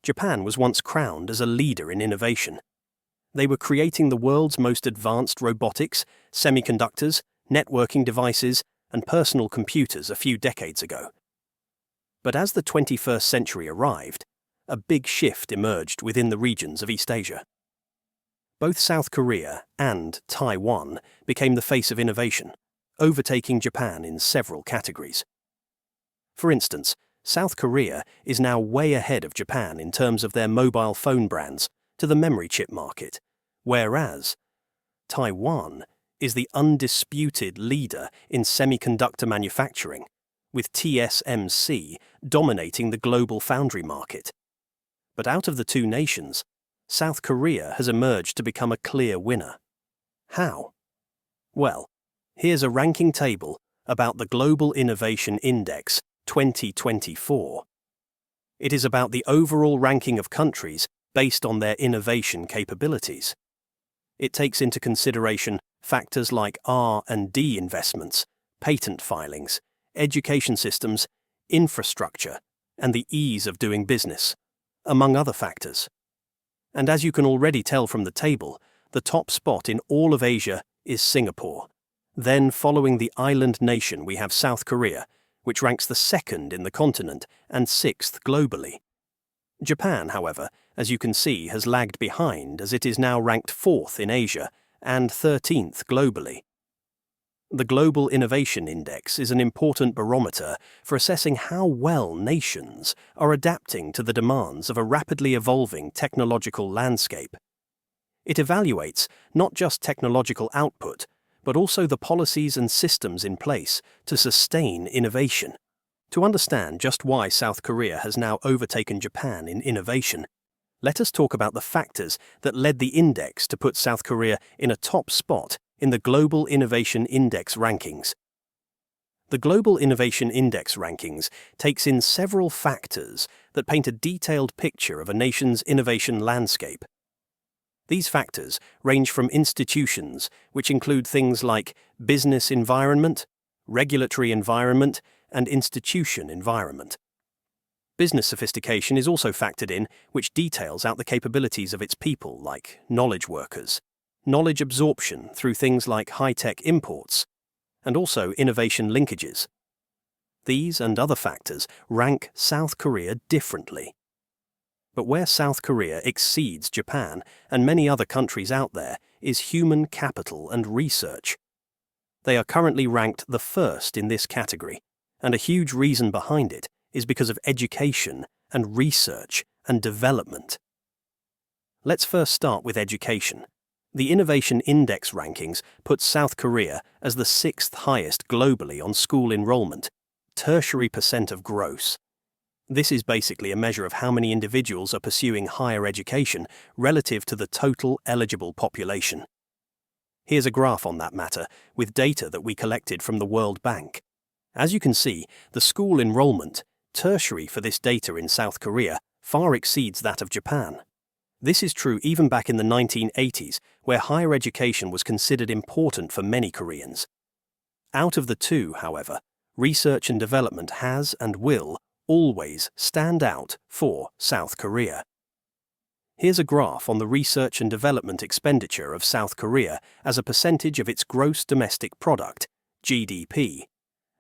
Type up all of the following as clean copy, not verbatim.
Japan was once crowned as a leader in innovation. They were creating the world's most advanced robotics, semiconductors, networking devices, and personal computers a few decades ago. But as the 21st century arrived, a big shift emerged within the regions of East Asia. Both South Korea and Taiwan became the face of innovation, overtaking Japan in several categories. For instance, South Korea is now way ahead of Japan in terms of their mobile phone brands to the memory chip market, whereas Taiwan is the undisputed leader in semiconductor manufacturing, with TSMC dominating the global foundry market. But out of the two nations, South Korea has emerged to become a clear winner. How? Well, here's a ranking table about the Global Innovation Index 2024. It is about the overall ranking of countries based on their innovation capabilities. It takes into consideration factors like R&D investments, patent filings, education systems, infrastructure, and the ease of doing business, among other factors. And as you can already tell from the table, the top spot in all of Asia is Singapore. Then, following the island nation, we have South Korea, which ranks the second in the continent and sixth globally. Japan, however, as you can see, has lagged behind as it is now ranked fourth in Asia and 13th globally. The Global Innovation Index is an important barometer for assessing how well nations are adapting to the demands of a rapidly evolving technological landscape. It evaluates not just technological output, but also the policies and systems in place to sustain innovation. To understand just why South Korea has now overtaken Japan in innovation, let us talk about the factors that led the index to put South Korea in a top spot in the Global Innovation Index rankings. The Global Innovation Index rankings takes in several factors that paint a detailed picture of a nation's innovation landscape. These factors range from institutions, which include things like business environment, regulatory environment, and institution environment. Business sophistication is also factored in, which details out the capabilities of its people, like knowledge workers, knowledge absorption through things like high-tech imports, and also innovation linkages. These and other factors rank South Korea differently. But where South Korea exceeds Japan and many other countries out there is human capital and research. They are currently ranked the first in this category, and a huge reason behind it is because of education and research and development. Let's first start with education. The Innovation Index rankings put South Korea as the sixth highest globally on school enrollment, tertiary percent of gross. This is basically a measure of how many individuals are pursuing higher education relative to the total eligible population. Here's a graph on that matter with data that we collected from the World Bank. As you can see, the school enrollment, tertiary for this data in South Korea, far exceeds that of Japan. This is true even back in the 1980s, where higher education was considered important for many Koreans. Out of the two, however, research and development has and will always stand out for South Korea. Here's a graph on the research and development expenditure of South Korea as a percentage of its gross domestic product, GDP,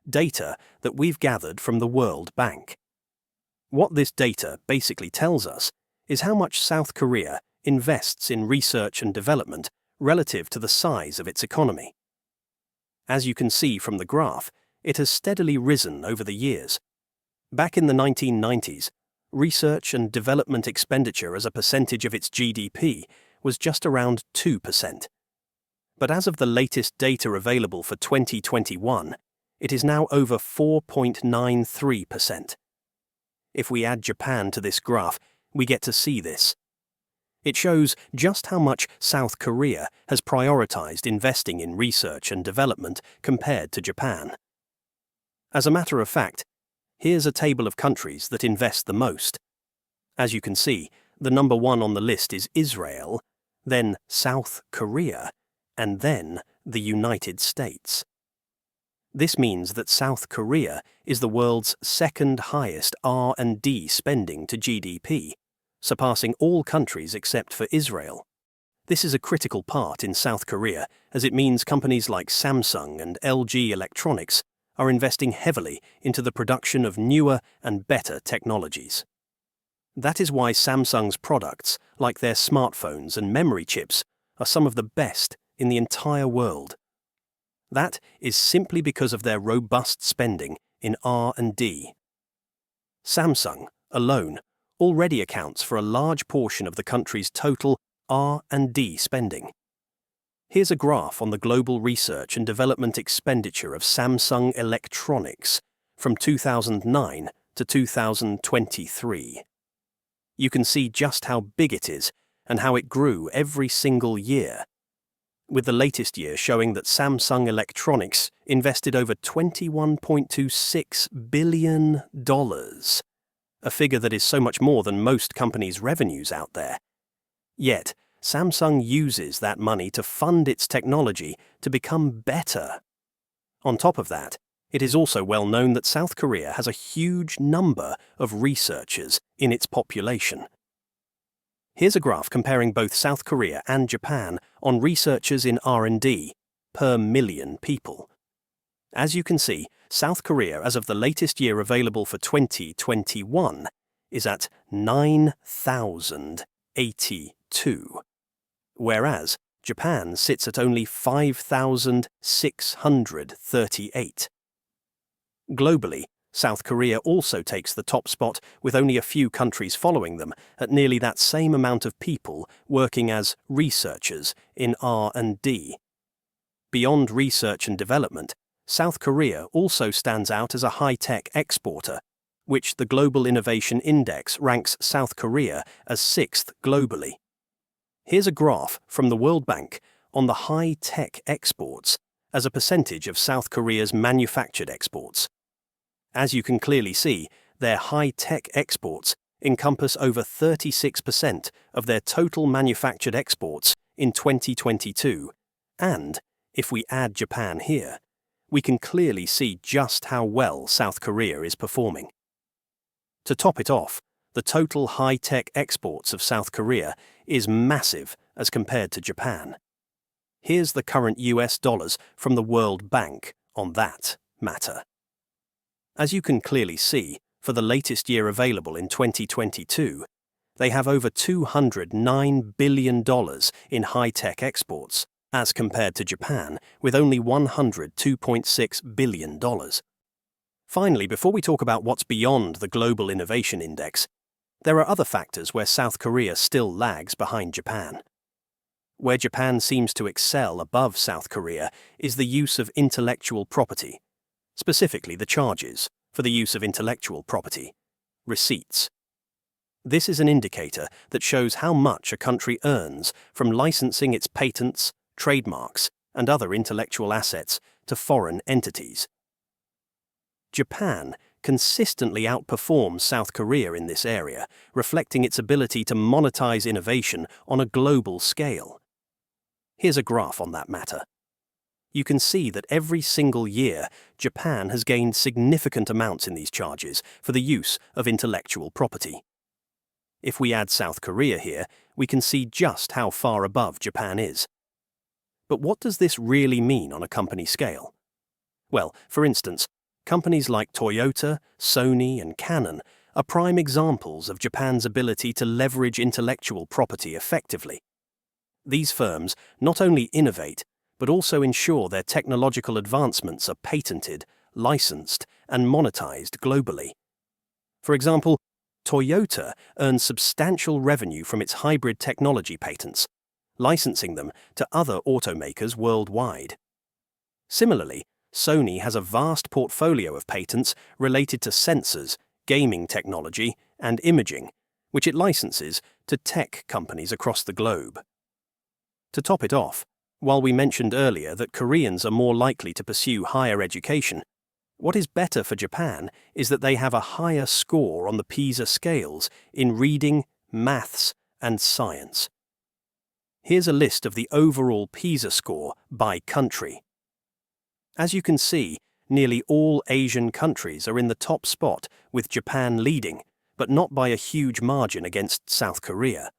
data that we've gathered from the World Bank. What this data basically tells us is how much South Korea invests in research and development relative to the size of its economy. As you can see from the graph, it has steadily risen over the years. Back in the 1990s, research and development expenditure as a percentage of its GDP was just around 2%. But as of the latest data available for 2021, it is now over 4.93%. If we add Japan to this graph, we get to see this. It shows just how much South Korea has prioritized investing in research and development compared to Japan. As a matter of fact, here's a table of countries that invest the most. As you can see, the number one on the list is Israel, then South Korea, and then the United States. This means that South Korea is the world's second highest R&D spending to GDP, surpassing all countries except for Israel. This is a critical part in South Korea, as it means companies like Samsung and LG Electronics are investing heavily into the production of newer and better technologies. That is why Samsung's products, like their smartphones and memory chips, are some of the best in the entire world. That is simply because of their robust spending in R&D. Samsung, alone, already accounts for a large portion of the country's total R&D spending. Here's a graph on the global research and development expenditure of Samsung Electronics from 2009 to 2023. You can see just how big it is and how it grew every single year, with the latest year showing that Samsung Electronics invested over $21.26 billion, a figure that is so much more than most companies' revenues out there. Yet, Samsung uses that money to fund its technology to become better. On top of that, it is also well known that South Korea has a huge number of researchers in its population. Here's a graph comparing both South Korea and Japan on researchers in R&D per million people. As you can see, South Korea, as of the latest year available for 2021, is at 9,082, whereas Japan sits at only 5,638. Globally, South Korea also takes the top spot, with only a few countries following them at nearly that same amount of people working as researchers in R&D. Beyond research and development, South Korea also stands out as a high-tech exporter, which the Global Innovation Index ranks South Korea as 6th globally. Here's a graph from the World Bank on the high-tech exports as a percentage of South Korea's manufactured exports. As you can clearly see, their high-tech exports encompass over 36% of their total manufactured exports in 2022, and, if we add Japan here, we can clearly see just how well South Korea is performing. To top it off, the total high-tech exports of South Korea is massive as compared to Japan. Here's the current US dollars from the World Bank on that matter. As you can clearly see, for the latest year available in 2022, they have over $209 billion in high-tech exports, as compared to Japan, with only $102.6 billion. Finally, before we talk about what's beyond the Global Innovation Index, there are other factors where South Korea still lags behind Japan. Where Japan seems to excel above South Korea is the use of intellectual property, specifically the charges for the use of intellectual property, receipts. This is an indicator that shows how much a country earns from licensing its patents, trademarks, and other intellectual assets to foreign entities. Japan consistently outperforms South Korea in this area, reflecting its ability to monetize innovation on a global scale. Here's a graph on that matter. You can see that every single year, Japan has gained significant amounts in these charges for the use of intellectual property. If we add South Korea here, we can see just how far above Japan is. But what does this really mean on a company scale? Well, for instance, companies like Toyota, Sony, and Canon are prime examples of Japan's ability to leverage intellectual property effectively. These firms not only innovate, but also ensure their technological advancements are patented, licensed, and monetized globally. For example, Toyota earns substantial revenue from its hybrid technology patents, licensing them to other automakers worldwide. Similarly, Sony has a vast portfolio of patents related to sensors, gaming technology, and imaging, which it licenses to tech companies across the globe. To top it off, while we mentioned earlier that Koreans are more likely to pursue higher education, what is better for Japan is that they have a higher score on the PISA scales in reading, maths, and science. Here's a list of the overall PISA score by country. As you can see, nearly all Asian countries are in the top spot, with Japan leading, but not by a huge margin against South Korea.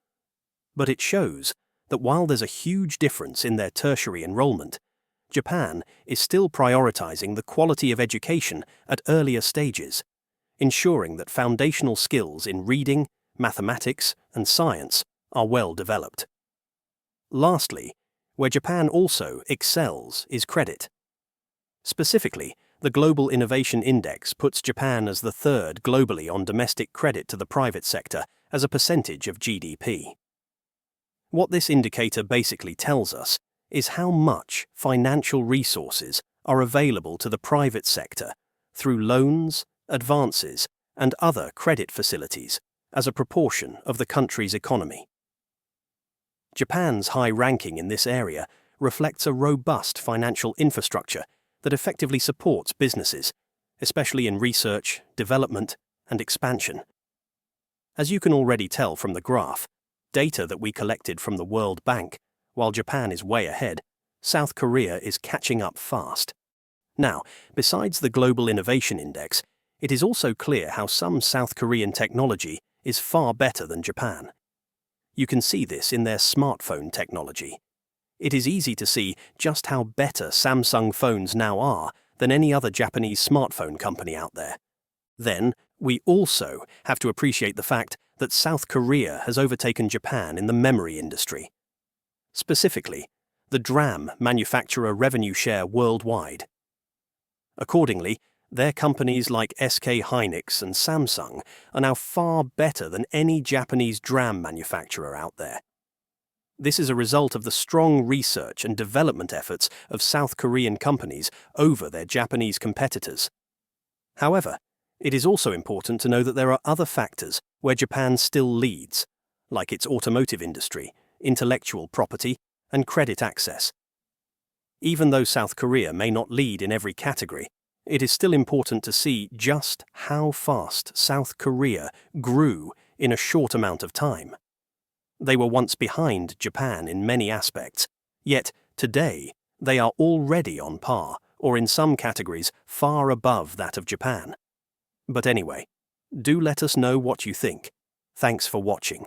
But it shows that while there's a huge difference in their tertiary enrollment, Japan is still prioritizing the quality of education at earlier stages, ensuring that foundational skills in reading, mathematics, and science are well developed. Lastly, where Japan also excels is credit. Specifically, the Global Innovation Index puts Japan as the third globally on domestic credit to the private sector as a percentage of GDP. What this indicator basically tells us is how much financial resources are available to the private sector through loans, advances, and other credit facilities as a proportion of the country's economy. Japan's high ranking in this area reflects a robust financial infrastructure that effectively supports businesses, especially in research, development, and expansion. As you can already tell from the graph, data that we collected from the World Bank, while Japan is way ahead, South Korea is catching up fast. Now, besides the Global Innovation Index, it is also clear how some South Korean technology is far better than Japan. You can see this in their smartphone technology. It is easy to see just how better Samsung phones now are than any other Japanese smartphone company out there. Then, we also have to appreciate the fact that South Korea has overtaken Japan in the memory industry. Specifically, the DRAM manufacturer revenue share worldwide. Accordingly, their companies like SK Hynix and Samsung are now far better than any Japanese DRAM manufacturer out there. This is a result of the strong research and development efforts of South Korean companies over their Japanese competitors. However, it is also important to know that there are other factors where Japan still leads, like its automotive industry, intellectual property, and credit access. Even though South Korea may not lead in every category, it is still important to see just how fast South Korea grew in a short amount of time. They were once behind Japan in many aspects, yet today they are already on par, or in some categories far above that of Japan. But anyway, do let us know what you think. Thanks for watching.